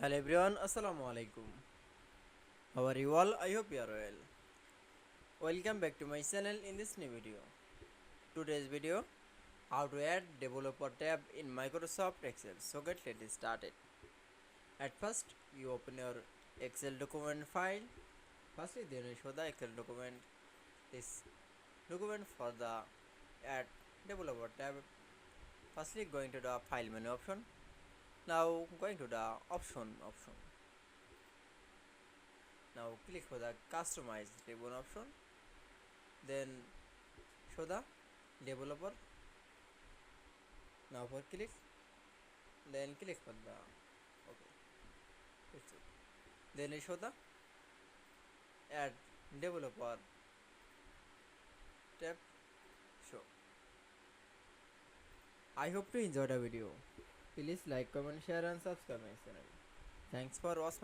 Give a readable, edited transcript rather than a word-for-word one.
Hello everyone, Assalamu Walaikum. How are you all? I hope you are well. Welcome back to my channel in this new video. Today's video, how to add developer tab in Microsoft Excel. So let's start it. At first, you open your Excel document file. Firstly, then you show the Excel document. This document for the add developer tab. Firstly, going to the file menu option. Now going to the option. Now click for the customize ribbon option, then show the developer. Now for click, then click for the okay, it's it. Then you show the add developer tab show. I hope to enjoy the video. Please like, comment, share and subscribe my channel. Thanks for watching.